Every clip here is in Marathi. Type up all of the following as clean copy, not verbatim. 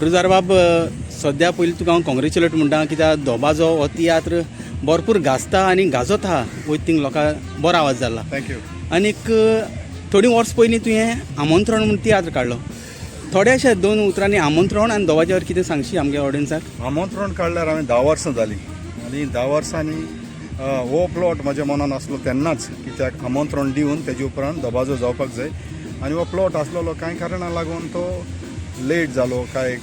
गुरुजार बाब, सद्या पयलीं तुका हांव कॉंग्रेच्युलेट म्हणटा, कित्याक दोबाजो हो तियात्र भरपूर गाजता आनी गाजत आहा. वयत थिंग लोकांक बरो आवाज जाला. थँक्यू. आनीक थोडीं वर्स पयलीं तुवें आमंत्रण म्हणून तियात्र काडलो. थोडे अशे 2 उतरांनी आमंत्रण आनी दोबाज्यावर कितें सांगशी आमगे ऑडियन्साक? आमंत्रण काडल्यार हांवें 10 वर्सां जालीं आनी 10 वर्सांनी हो प्लॉट म्हज्या मनान आसलो तेन्नाच, कित्याक आमंत्रण दिवन तेजे उपरांत दोबाजो जावपाक जाय. आनी हो प्लॉट आसलेलो कांय कारणां लागून तो लेट जालो. कांय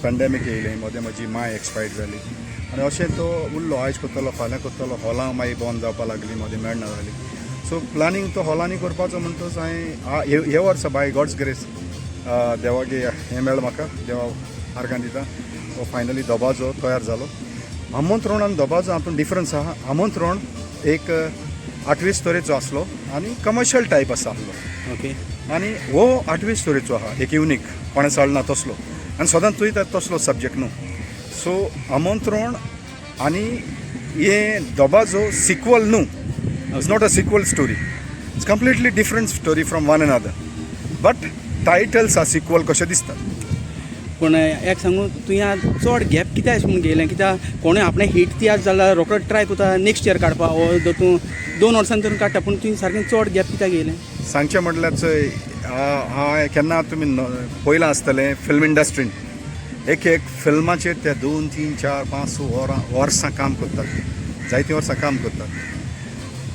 पॅन्डेमीक येयलें, मदें म्हजी माय एक्सपायर्ड जाली आनी अशें तो उरलो. आयज करतलो, फाल्यां करतलो, हॉलां मागीर बंद जावपाक लागलीं, मदें मेळना जालीं. सो प्लॅनिंग तो हॉलांनी करपाचो म्हणटच हांवें हे वर्सा बाय गॉड्स ग्रेस देवागे हें मेळ्ळें म्हाका, देवा आर्गां दिता. हो फायनली दोबाजो तयार जालो. आमंत्रण आनी दोबाजो हातूंत डिफरन्स आहा. आमंत्रण एक 8वी स्टोरेचो आसलो आनी कमर्शियल टायप आसा आसलो. ओके. आनी हो 8वी स्टोरेचो आहा, एक युनीक, कोणें चलना तसलो आनी सदांच चोयता तसलो सब्जेक्ट न्हू. सो आमंत्रण आनी हे दोबाजो सिक्वल न्हू. It's not a sequel story, it's completely different story from one another, but titles are sequel कशें दिसता. पूण एक सांगू, तुवें चड गॅप कित्याक अशें म्हणून घेयलें? कित्याक कोणें आपणें हिट तियात्र जाल्यार रोखडो ट्राय करता नेक्स्ट इयर काडपा, वो तूं 2 वर्सांनी तरी काडटा, पूण तुवें सारकें चड गॅप कित्याक घेयलें? सांगचें म्हटल्यार हांव केन्ना तुमी पयलां आसतलें फिल्म इंडस्ट्रीन एक फिल्माचेर ते 2, 3, 4, 5, 6 वर्सां काम करतात, जायतीं वर्सां काम करतात.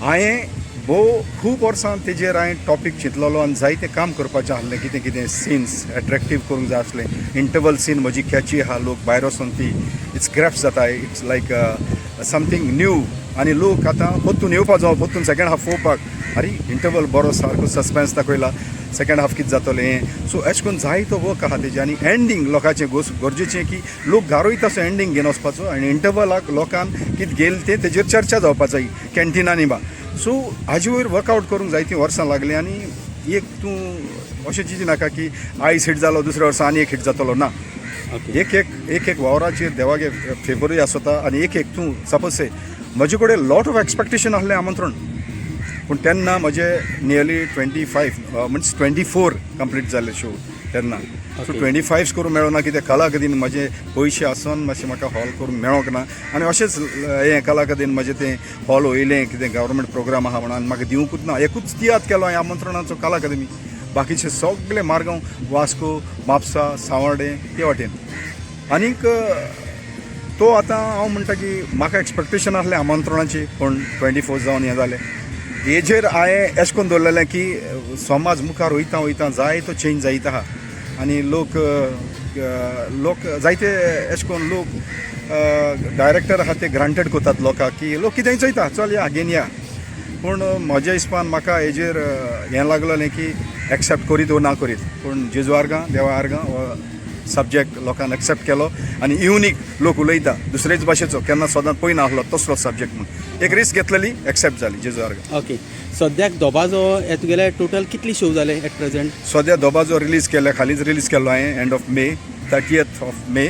हांवें खूब वर्सां तेजेर हांवें टॉपीक चिंतलेलो आनी जायतें काम करपाचें आसलें. कितें कितें सीन्स एट्रॅक्टीव करूंक जाय आसलें. इंटरवल सीन म्हजी कॅची आहा, लोक भायर वचून ती इट्स ग्रॅफ्स जाता, इट्स लायक समथींग न्यू. आनी लोक आतां परतून येवपा जावं, परतून सेकेंड हाफ पळोवपाक, अरे इंटरवल बरो सारको सस्पेन्स दाखयला, सेकेंड हाफ कितें जातलें हें. सो अशें करून जायतो वर्क आहा तेजें. आनी एंडींग लोकांचें गरजेचें की लोक गारोयता तसो एंडींग घेवन वचपाचो आनी इंटरवलाक लोकांक कितें गेल तें तेजेर चर्चा जावपाक जाय कॅन्टिनांनी बा. सो हाजे वयर वर्कआवट करूंक जायतीं वर्सां लागलीं. आनी एक तूं अशें चिंती नाका की आयज हिट जालो दुसऱ्या वर्सा आनी एक हिट जातलो ना. एक वावराचेर देवागे फेवरूय आसता. आनी एक तूं सपोज से म्हजे कडेन लॉट ऑफ एक्सपेक्टेशन आसलें आमंत्रण, पूण तेन्ना म्हजे नियरली 25 मिन्स 24 कंप्लीट जाल्ले शो तेन्ना. सो 25 करूंक मेळना, कितें कलाकदीन म्हजे पयशे आसून मातशें म्हाका हॉल करूंक मेळोंक ना. आनी अशेंच हें कलाकदीन म्हजें तें हॉल वयलें, कितें गव्हर्मेंट प्रोग्राम आहा म्हणून म्हाका दिवंकूच ना. एकूच तियात्र केलो हांवें आमंत्रणाचो कला अकादमी. बाकीचे सगळे मारगांव, वास्को, म्हापसा, सांवड्डे ते वाटेन. आनीक तो आतां हांव म्हणटा की म्हाका एक्सपेक्टेशन आसलें आमंत्रणाची, पूण 24 जावन हें जालें. हेजेर हांवें अशें करून दवरलेलें की समाज मुखार वयता वयता जायतो चेंज जायत आहा. आनी लोक जायते अशें करून लोक डायरेक्टर आहा ते ग्रांटेड करतात लोकांक, की लोक कितेंय चोयता, चल या घेवन या. पूण म्हज्या हिसपान म्हाका हेजेर हें लागलेलें की एक्सेप्ट करीत वो ना करीत. पूण जेजू आर्गां, देवा आर्गां हो सब्जेक्ट लोकांनी एक्सेप्ट केलो. आनी युनीक लोक उलयता दुसरेच भाशेचो, केन्ना सदांच पळयना आसलो तसलो सब्जेक्ट म्हणून एक रिस्क घेतलेली, एक्सेप्ट जाली जेजू आर्गां. ओके. सद्याक दोबाजो तुगेले टोटल कितली शो जाले एट प्रेझेंट? सद्या दोबाजो रिलीज केल्या, खालीच रिलीज केलो हांवें end of May, 30th of May.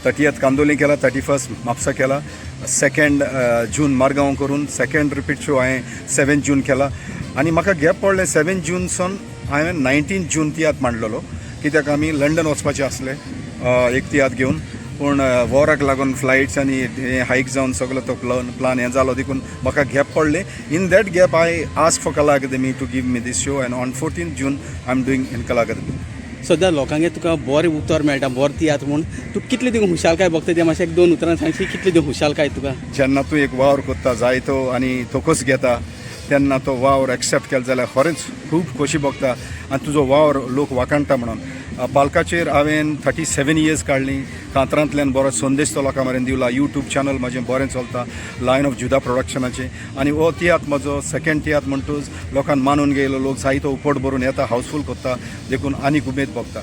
30th Candolim केला, 31st म्हापसा केला, 2nd जून मारगांव करून 2nd रिपीट शो हांवें 7 जून केला. आनी म्हाका गॅप पडलें 7 जूनसून हांवें 19 जून तियात्र मांडलेलो, कित्याक आमी लंडन वचपाचें आसलें एक तियात्र घेवन. पूण वॉराक लागून फ्लायट्स आनी हायक जावन सगळो तो प्लान हें जालो, देखून म्हाका गॅप पडलें. In that gap I ask for Kala Akademi to give me this show and on 14th June I am doing in Kala Akademi. सद्या लोकांगे तुका बरें उतर मेळटा, बरें तियात्र म्हूण. तूं कितली तुका हुशालकाय बघता तें मातशें 1-2 उतरां सांगशी, कितली ती हुशालकाय तुका? जेन्ना तूं एक वावर करता जायतो आनी तोकूच घेता, तेन्ना तो वावर एक्सेप्ट केलो जाल्यार खरेंच खूब खोशी भोगता. आनी तुजो वावर लोक वाखाणटा म्हणून. पालकाचेर हांवें 37 इयर्स काडलीं. कांतरांतल्यान बरो संदेश तो लोकां मेरेन दिवला. यूट्यूब चॅनल म्हजें बरें चलता, लायन ऑफ जुदा प्रोडक्शनाचें. आनी हो तियात्र म्हजो 2nd तियात्र म्हणटूच लोकांन मानून घेयलो. लोक जायतो उपोट भरून येता, हावसफूल करता, देखून आनीक उमेद भोगता.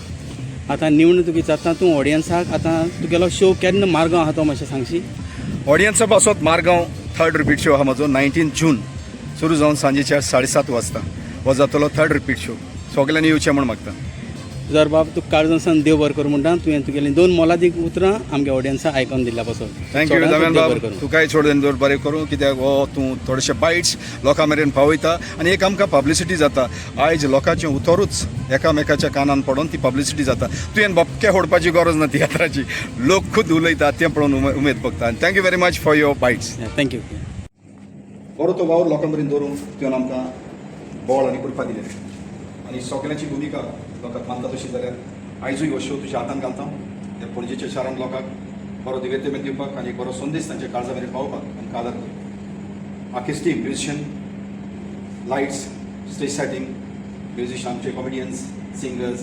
आतां निवण तुका विचारता तूं ऑडियन्साक, आतां तुगेलो शो केन्ना मारगांव आहा तो मातशें सांगशी? ऑडियन्सा पासत मारगांव 3rd रिपीट शो आहा म्हजो 19 जून सुरू जावन सांजेच्या 7:30 वाजता. हो जातलो 3rd रिपीट शो. सगल्यांनी येवचें म्हूण मागता. तुझा बाब तू काळजासान देव बरें करूं म्हणटा तुवें तुगेलीं 2 मोलादीक उतरां आमगे ऑडियन्सा आयकून दिल्या पासून थँक्यू दव्यान बाब तुकाय चड दवर बरें करूं कित्याक हो तूं थोडेशे बायट्स लोकां मेरेन पावयता आनी एक आमकां पब्लिसिटी जाता आयज लोकांचें उतरूच एकामेकाच्या कानान पडोन ती पब्लिसिटी जाता तुवें बपके होडपाची गरज ना तियात्राची लोक खूद उलयता तें पळोवन उमेद भोगता आनी thank you very much for your bites thank you बरो तो वावर लोकां मेरेन दवरून तुवें आमकां बोळ आनी कृपा दिलें आनी सगळ्यांची भुमिका लोकांक मानता तशी जाल्यार आयजूय हो शो तुज्या हातान घालता त्या पणजेच्या शारांत लोकांक बरो दिव्यते मेरेन दिवपाक आनी एक बरो संदेश तांच्या काळजा मेरेन पावोवपाक आनी कादर करता आख्खी team musician lights stage setting musician आमचे कॉमेडियन्स सिंगर्स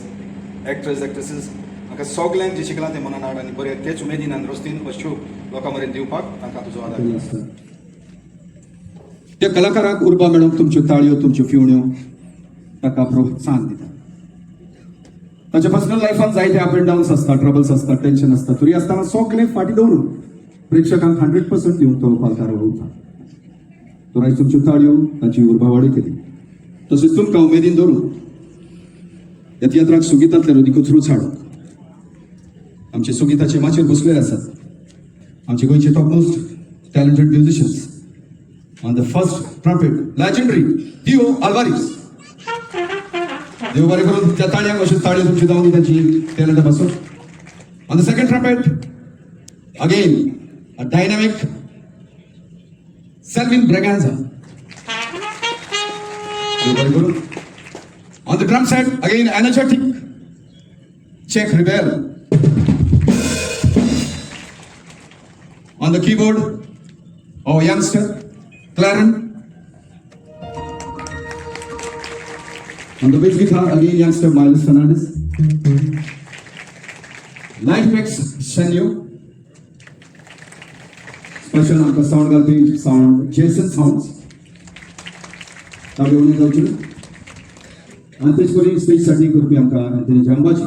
एक्टर्स एक्ट्रेसीस म्हाका सगल्यांक जे शिकलां तें मनान हाड आनी बरें तेच उमेदीन आनी रस्तीन हो शो लोकां मेरेन दिवपाक तांकां तुजो आदार त्या कलाकाराक उर्बा मेळोवंक तुमच्यो ताळयो तुमच्यो फिवण्यो ताका प्रोत्साहन दिता ताच्या पर्सनल लायफान जायते अप एंड डाउन्स आसता ट्रबल्स आसता टेन्शन आसता तरी आसतना सगळे फाटी दवरून प्रेक्षकांक 100% दिवंक तो पालकार उरता तर आयज तुमच्यो ताळयो ताची उर्बा वाडयतली तशेंच तुमकां उमेदीन दवरून ह्या तियात्राक सुगीतांतले रुदीकूच रूच हाडूंक आमचे सुगीताचे माचयेर बसले आसात आमचे गोंयचे top most talented musicians on the first trumpet, legendary Dio Alvarez. देव बरें करून त्या ताळयांक अश्यो ताळयो तुमची जावन ताची टॅलंट पासून. On the second trumpet, again a dynamic Selvin Braganza. देव बरें करून. On the drum set, again energetic Czech Rebel. On the keyboard, our youngster Claren. On the bass guitar, again youngster Miles Fernandez. Light effects, Shenyo. Special on the sound gallery, sound Jason Sounds. ताबे उणी जावची आनी तेच करी स्टेज सेटिंग करपी आमकां आनी जंबाची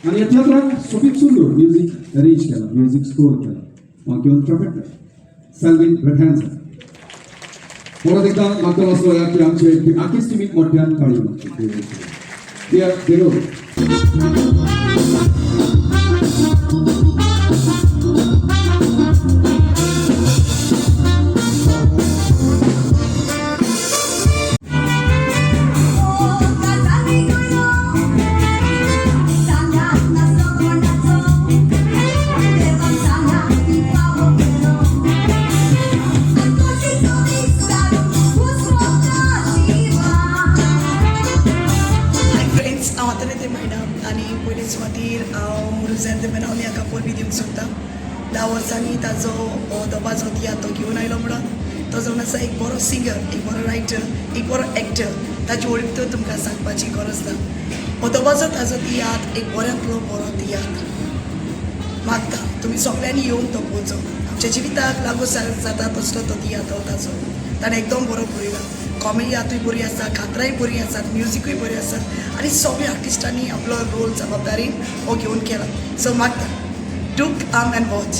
आनी ह्या तियात्राक सोबीत सुंदर म्युजीक अरेंज केला म्युजीक स्कोर केला म्हाका घेवन ट्रम्पेट Selvin Braganza. परत एकदा म्हाका असो की आमचे आखीच टिमीक मोठ्यान ताळयो मारची देव धा वर्सांनी ताजो दबाजो तियात्र तो घेवन आयलो म्हणून तो जावन आसा एक बरो सिंगर एक बरो रायटर एक बरो एक्टर ताची वळख तर तुमकां सांगपाची गरज ना हो दबाजो ताजो तियात्र एक बऱ्यांतलो बरो तियात्र मागता तुमी सगळ्यांनी येवन तो पळोवचो आमच्या जिविताक लागू जाता तसलो तो तियात्र ताजो ताणें एकदम बरो बरयला कॉमेडियातूय बरी आसा कातराय बरी आसात म्युजिकूय बरी आसात आनी सगळ्या आर्टिस्टांनी आपलो रोल जबाबदारीन हो घेवन केला सो मागता Do come and watch.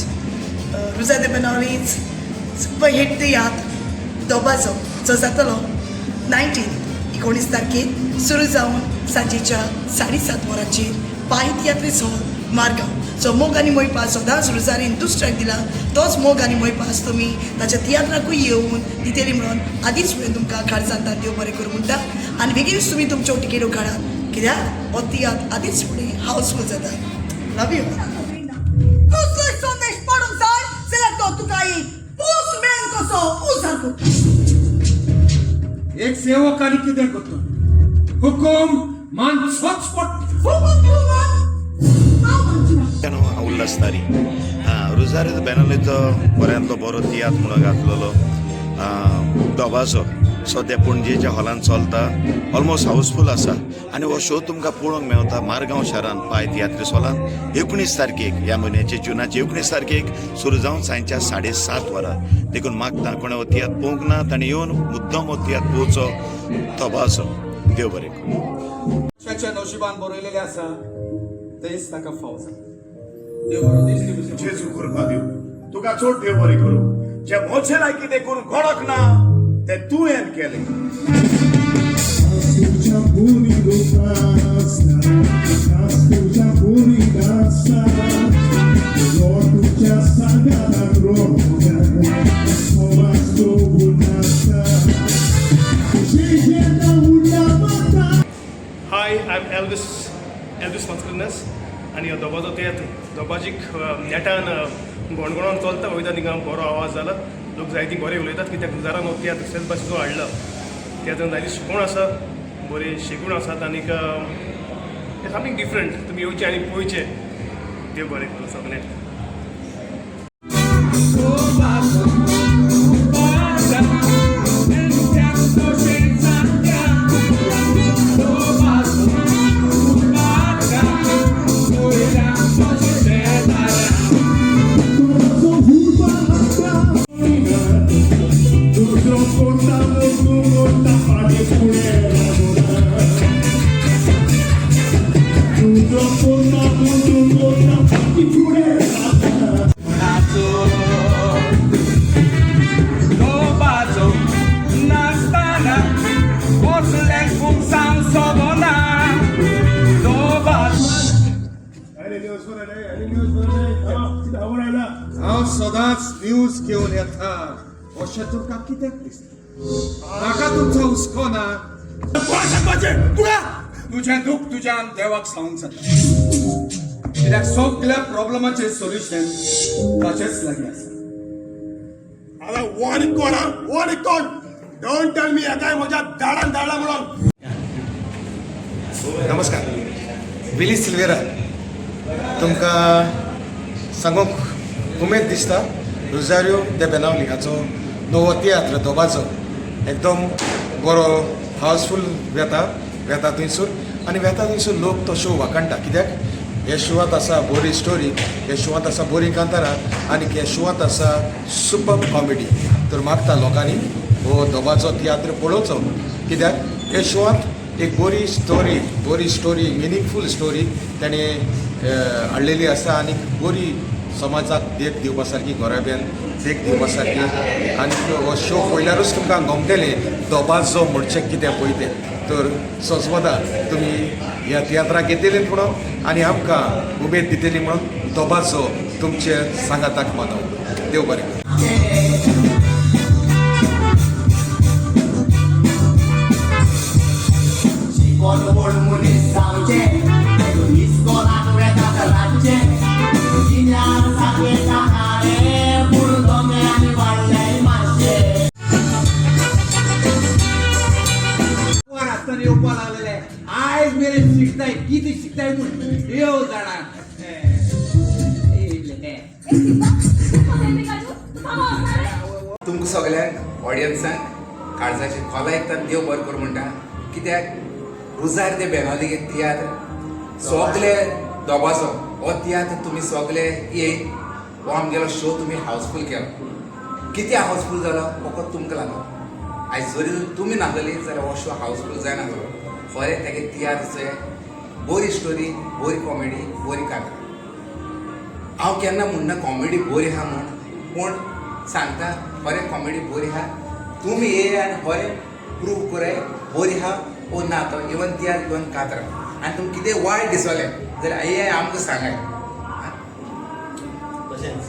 Ruza de Benalis, super hit tiatr दोबाजो जो जातलो 19 तारखेर सुरू जावन सांजेच्या 7:30 वरांचेर पाय तियात्रीस हॉल मारगांव सो मोग आनी मोयपास सदांच रुजारीन दुसऱ्याक दिला तोच मोग आनी मोयपास तुमी ताच्या तियात्राकूय येवन दितेली म्हणून आदींच वेळेन तुमकां खाडसांता देव बरें करूं म्हणटा आनी बेगीनच तुमी तुमच्यो टिकेट्यो काडात कित्याक हो तियात्र आदींच फुडें हावसफूल जाता लव you Pusły sondeś porącaj, selektor tutaj pus miękko uzarku. एक सेवकाने कितें करता हुकूम मान हॉटस्पॉट उल्हासतारी रुजारी बेनालीचो बऱ्यांतलो बरो तियात्र म्हणून घातलेलो दोबाजो सद्या पणजेच्या हॉलान चलता ऑलमोस्ट हाऊसफुल आसा आनी हो शो तुमकां पळोवंक मेळटा मारगांव शारान पाय तियात्रीस हॉलान 19 तारखेक ह्या म्हयन्याचे जुनाचे 19 तारखेक सुरू जावन सांजच्या 7:30 वरां देखून मागता कोणें हो तियात्र पळोवंक ना ताणें येवन मुद्दम हो तियात्र पळोवचो दोबाजो देव बरें करूं त्याच्या नशिबान बरयलेले आसा तेच ताका फाव जाता देव बरो दीस दिवं जेजू कृपा दिवं तुका चड देव बरें करूं जे मोचे लायकी ते करून कोणक ना ते तुवें केलें हाय आय एम एल्विस मस्करनस आनी हो दोबाजो तियात्र दोबाजीक नेटान गोणगोणोन चलता वयता थिंगा बरो आवाज जाला लोक जायतीं बरे उलयतात कित्याक गुजारान हो तियात्र सेल्फ भाशेचो हाडला तियात्रान जायती शिकवण आसा बरी शिकवण आसात आनीक समथींग डिफरंट तुमी येवचे आनी पळोवचे देव बरें करूं सगळें हांव सदांच न्यूज घेवन येता अशें तुमकां कित्याक दिसता म्हाका तुमचो हुस्को ना तुझें दूख तुज्यान देवाक सांगूंक जाता कित्याक सगळ्या प्रॉब्लेमाचें सोल्युशन ताचेच लागीं आसा आता वन कोण डोंट टेल मी एकाय म्हज्या दाडान धाडला म्हणून नमस्कार विली सिल्वेरा तुमकां सांगूंक उमेद दिसता रोजारियो दे बेनावली हाचो नवो तियात्र दोबाजो एकदम बरो हावसफूल वेता थंयसून आनी वेता थंयसून लोक तो शो वाखणटा कित्याक हे शोवांत आसा बरी स्टोरी हे शोवांत आसा बरी कांतारा आनी हे शोवांत आसा सुपर कॉमेडी तर मागता लोकांनी हो दोबाजो तियात्र पळोवचो कित्याक हे शोवांत एक बरी स्टोरी मिनींगफूल स्टोरी ताणें हाडलेली आसा आनी बरी समाजाक देख दिवपा सारकी गोराब्यान देख दिवपा सारकी आनी हो शो पयल्यारूच तुमकां गमकेलें दोबाजो म्हणचें कितें पळयतें तर सजवदा तुमी ह्या तियात्राक येतलीं म्हणून आनी आमकां उमेद दितली म्हणून दोबाजो तुमचे सांगाताक मानव देव बरें येवपा लागलेले आयज मेरेन शिकताय कितें शिकताय म्हूण देव जाणा तुमकां सगळ्यांक ऑडियन्सांक काळजाची खोला एकतात देव बरें करूं म्हणटा कित्याक रुजार दे बेनावली तियात्र सगळे दोबाजो हो तियात्र तुमी सगळे येयन हो आमगेलो शो तुमी हावसफूल केलो कितें हावसफूल जालो फकत तुमकां लागलो आयज जरी तुमी नासलेली जाल्यार हो शो हावसफूल जायनासलो खरें तेगे तियात्रचे बरी स्टोरी बरी कॉमेडी बरी कांतारा हांव केन्ना म्हणना कॉमेडी बरी आहा म्हूण पूण सांगता खरें कॉमेडी बरी आहा तुमी ये आनी खरें प्रूव कराय बरी आहा ओ ना तो इवन तियात्र इवन कांतारा आनी तुमकां कितें वायट दिसलें जाल्यार हे आमकां सांगाय तशेंच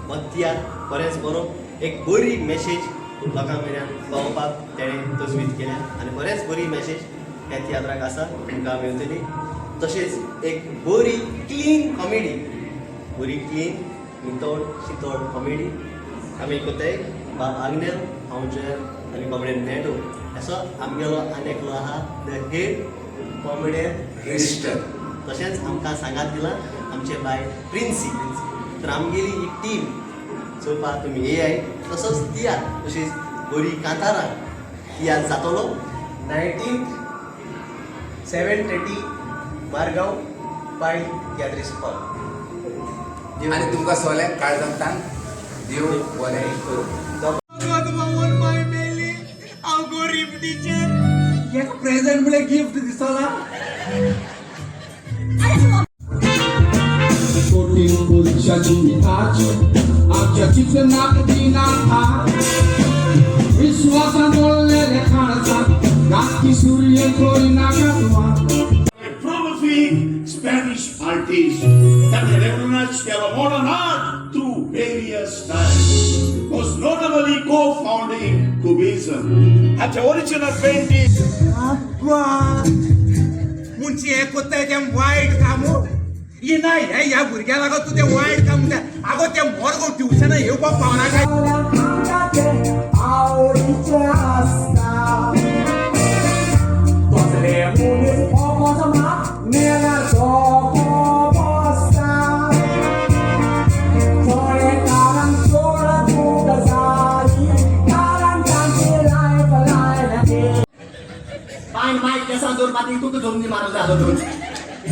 हो तियात्र खरेंच बरो एक बरी मेसेज लोकां मेरेन पावोवपाक तेणें तजवीज केल्या आनी बरेंच बरी मेसेज ह्या तियात्राक आसा तुमकां मेळटली तशेंच एक बरी क्लीन कॉमेडी बरी क्लीन विथआउट शितोड कॉमेडी आमी कोताय बाब आग्नेल हांवचेर आनी कॉमेडियन नेटो असो आमगेलो आनी एकलो आहा द हेड कॉमेडियन रजिस्टर तशेंच आमकां सांगात दिला आमचे बाय प्रिन्सी तर आमगेली ही टीम चोवपाक तुमी येयाय तसोच तियात्र तशीच बरी कांतारा तियात्र जातलो 7:30 मारगांव पायल तियात्रीस हॉल आनी तुमकां सगळ्यांक काळजांतान देव बरें करूं हांव गरीब टिचर एक प्रेझेंट म्हळ्यार गिफ्ट दिसला आमच्या चित्रनाक दिनाक विश्वासान बोललेले खाणसा राखी सूर्य कोई नाकातवा Prolific Spanish artist that revolutionized the modern art through various styles, most notably co-founding Cubism. At the original painting, मुंची हे कोत्ताय तें वायट कामू ये नाही हे ह्या भुरग्या लागत तू तें वायट काम म्हणटा आगो तें मोरगो ट्युशना येवपाक पावना काय पाय माय केसा दोन पाती तू झोमनी मारत जातो दोन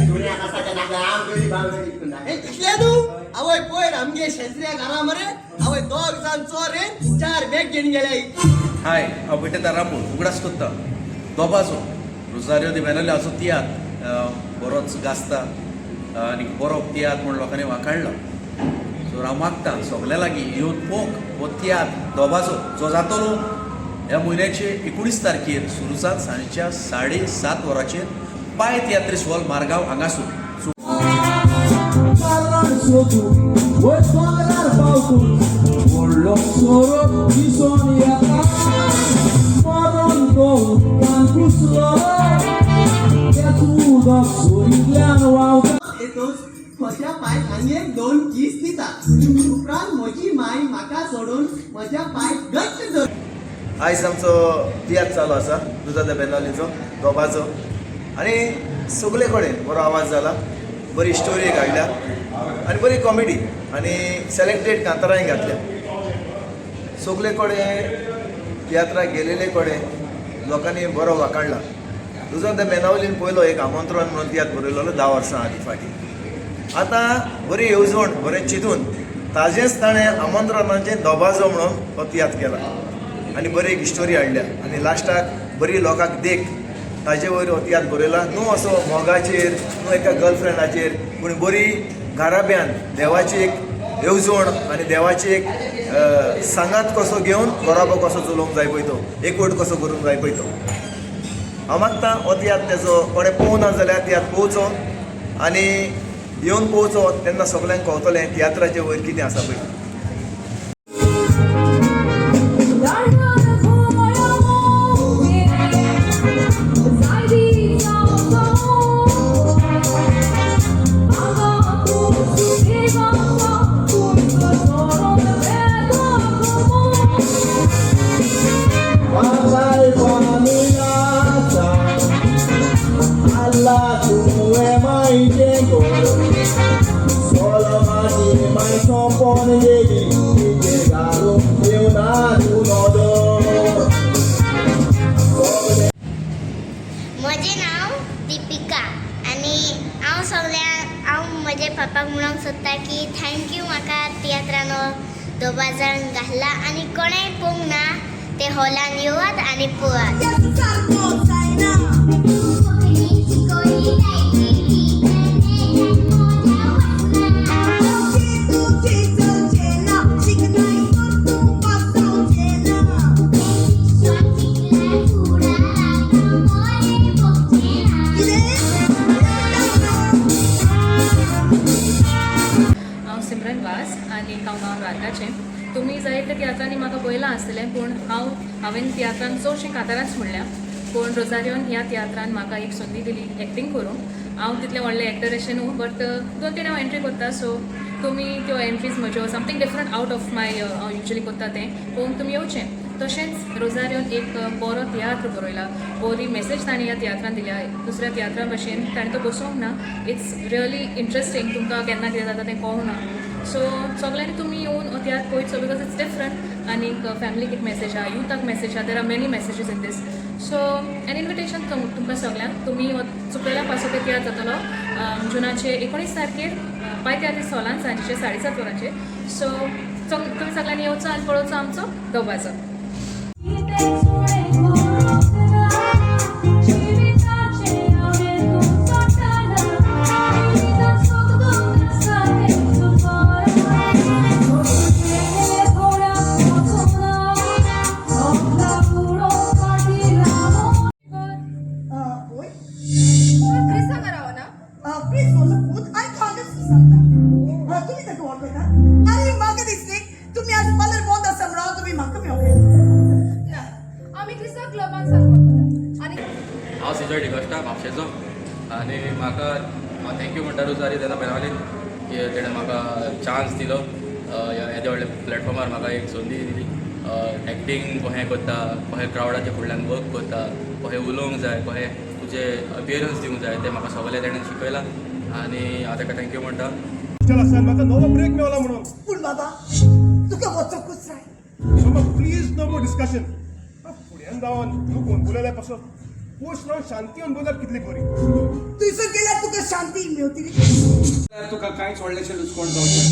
दुनिया कसाच्या नाका आंगळी बांगळी कुंडा हे कितले तू आवय पोयर आमगे शेजऱ्या घरा मरे आवय दोग जाण चोरे चार बॅग घेऊन गेले हाय हांव बेटे रामू उगडास कोत्ता दोबाजो रोजारियो दी बेनाले हाचो तियात्र बरोच गाजता आनी बरो तियात्र म्हूण लोकांनी वाखाडला सो हांव मागता सगल्या लागीं येवन पळोवंक हो तियात्र दोबाजो जो जातलो ह्या म्हयन्याचे 19 तारखेर सुरू जात सांजेच्या 7:30 वरांचेर पाय तियात्रीस हॉल मारगांव हांगासून म्हज्या पाय आंगेक दोन किस दिता उपरांत म्हजी माय म्हाका सोडून म्हज्या पाय घट्ट धर आयज आमचो तियात्र चालू आसा रुजा द बेनावलीचो दोबाजो आनी सगळे कडेन बरो आवाज जाला बरी स्टोरी काडल्या आनी बरी कॉमेडी आनी सेलेक्टेड कांतारांय घातल्या सगळे कडेन तियात्राक गेलेले कडेन लोकांनी बरो वाखाडला रुजा द बेनावलीन पयलो एक आमंत्रण म्हणून तियात्र बरयलोलो 10 वर्सां आदीं फाटीं आतां बरी येवजण बरें चिंतून ताजेच ताणें आमंत्रणाचें दोबाजो म्हणून हो तियात्र केला आनी बरी एक स्टोरी हाडल्या आनी लास्टाक बरी लोकांक देख ताजे वयर हो तियात्र बरयला न्हू असो मोगाचेर न्हू एका गर्लफ्रेंडाचेर पूण बरी घराब्यान देवाची एक येवजण आनी देवाची एक सांगात कसो घेवन गराबो कसो चलोवंक जाय पळय तो एकवट कसो करूंक जाय पळय तो हांव मागता हो तियात्र तेजो कोणें पळोवना जाल्यार तियात्र पळोवचो आनी येवन पळोवचो तेन्ना सगल्यांक कळटलें तियात्राचे वयर कितें आसा पळय म्हजें नांव दिपिका आनी हांव म्हजे पापाक म्हणूंक सोदता की थँक्यू म्हाका तियात्रान दोबाजान घातला आनी कोणेंय पळोवंक ना ते हॉलान येवात आनी पळोवात सिमरन वास आनी हांव राधाचें तुमी जायते तियात्रांनी म्हाका पळयलां आसतलें पूण हांवें तियात्रान चडशें कांतारांच म्हणल्या पूण रोजारियोन ह्या तियात्रान म्हाका एक संदी दिली एक्टींग करूंक हांव तितलें व्हडलें एक्टर अशें न्हू बट 2-3 हांव एंट्री करता सो तुमी त्यो एंट्रीज म्हज्यो समथींग डिफरंट आवट ऑफ माय हांव युजली करता तें पळोवंक तुमी येवचें तशेंच रोजारियोन एक बरो तियात्र बरयला बरी मेसेज ताणें ह्या तियात्रान दिल्या दुसऱ्या तियात्रा भशेन ताणें तो बसोवंक ना इट्स रियली इंट्रस्टींग तुमकां केन्ना कितें जाता तें कळना सो सगळ्यांनी तुमी येवन हो तियात्र पळयचो बिकॉज इट्स डिफरंट आनीक फॅमिलीक एक मेसेज आहा युथाक मेसेज आहा there are many messages in this so an invitation तुमकां सगळ्यांक तुमी चुकलेल्या पासून ते तियात्र जातलो जुनाचे 19 तारखेर पाय तियात्र हॉलान सांजेचे 7:30 वरांचेर सो तुमी सगळ्यांनी येवचो आनी पळोवचो आमचो दोबाजो बी म्हाका मेळ्ळें आमी क्रिस्तांव क्लबान सांगता आनी हांव सिजय डिकोस्टा म्हापशेचो आनी म्हाका थँक्यू म्हणटा रोजारी तेन्ना बेनावलीन की तेणें म्हाका चान्स दिलो येदे व्हडल्या प्लॅटफॉर्मार म्हाका एक संदी दिली एक्टींग कशें करता कशें क्रावडाच्या फुडल्यान वर्क करता कशें उलोवंक जाय कशें तुजें अपियरन्स दिवंक जाय तें म्हाका सगळें तेणें शिकयलां आनी हांव ताका थँक्यू म्हणटा म्हाका नवो ब्रेक मेवला म्हणून पूण बाबा तुका वचोंकूच जाय so please no more discussion फुड्यान जावन तूं कोण उलयल्या पासून पोस्ट रावन शांती अनुभवल्यार कितली बरी थंयसर गेल्यार तुका शांती मेवतली तुका कांयच व्हडलेशें लुचकोण जावचें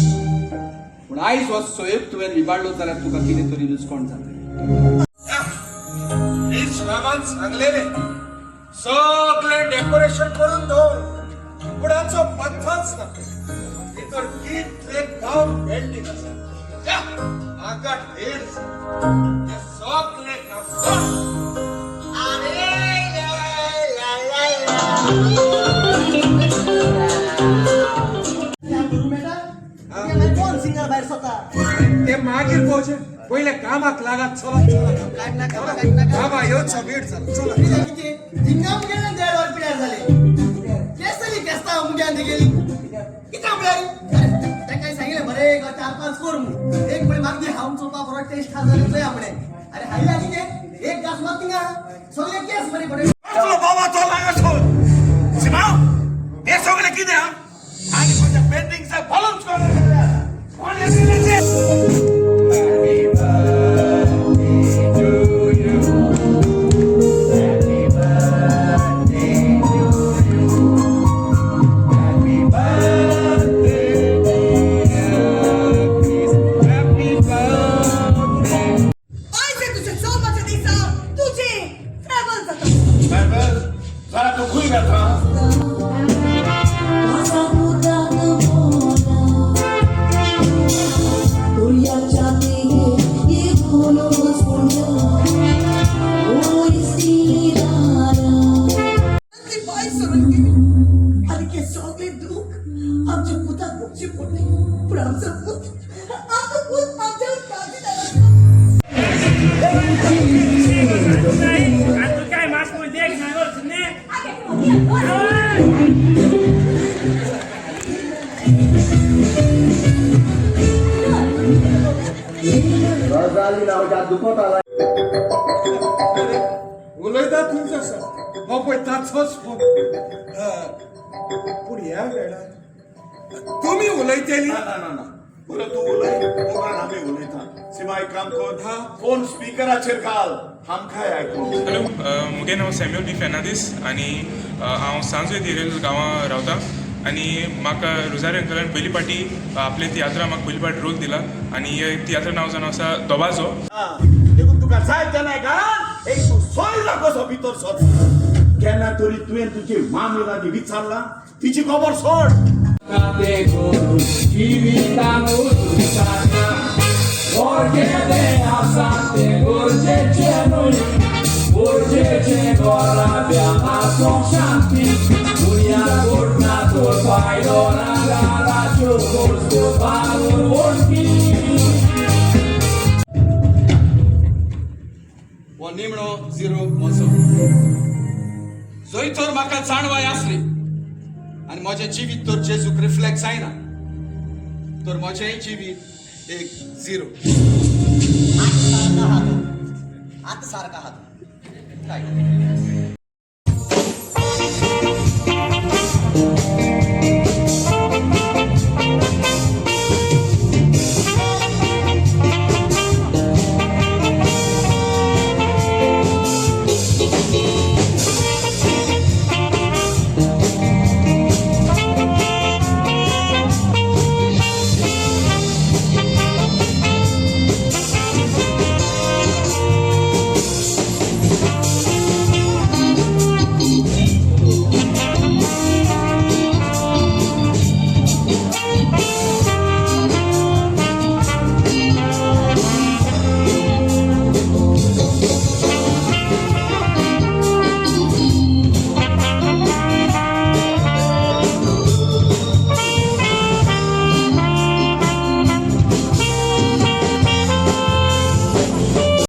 पूण आयज हो सोयेब तुवें निबाडलो जाल्यार तुका कितें तरी लुचकोण जातलें रामान सांगलेलें सगळें डेकोरेशन करून दवर फुडाचो पत्थरच ना भितर कितले काम पेंडींग आसा म्हाका ढेर सगळे कोण सिंगर भायर स्वता ते मागीर पळोवचें पयले कामाक लागत चला बाबा ह्यो वेट जालो चला जिंगा मुग्यान देड वर पिड्यार जाले केसली केस्ता मुग्यान गेली कित्या म्हणल्यार ताका सांगितलें बरे 4-5 कोर म्हणून एक म्हणे म्हाका हांव चोपा बरो टेस्ट खा जालो जाय आपणे अरे हायला कितें एक गास मात तिंगा सगळे केस बरे पडे बाबा तो लागा सोड सिमा हे सगळे कितें आणि कोणत्या पेंटिंगचा फॉलोच करणार कोण येते जरा तो खुई बैठा आणि सगळे दुःख आमच्या पुताक भोगचे पडले पूण आमचं पूत आमच्या काय मास देख उलयता तुमचो आसा हो पळय ताचोच फोन पूण ह्या वेळार तुमी उलयतेली ना पुरो तू उलय उपरांत आमी उलयता सिमा एक काम कर फोन स्पीकराचेर घाल आमकांय आयकूंक हॅलो मुगे नांव सॅम्युअल डी फेर्नांदीस आनी हांव सांजवेद एरियल गांवां रावतां आनी म्हाका रोजारियो अंकलान पयली फावटी आपले तियात्रा म्हाका पयली फावटी रोल दिला आनी हे तियात्रा नांव जावन आसा दोबाजो देखून तुका जाय तेन्ना घरान एक तूं सोयला कसो भितर सोद केन्ना तरी तुवें तुजी मामिलांनी विचारला तिची खबर सोड हो निमणो झिरो म्हजो जंय तर म्हाका जाणवाय आसली आनी म्हजें जिवीत तर जेजूक रिफ्लेक्ट जायना तर म्हजेंय जिवीत एक झिरो आतां सारका आहा काय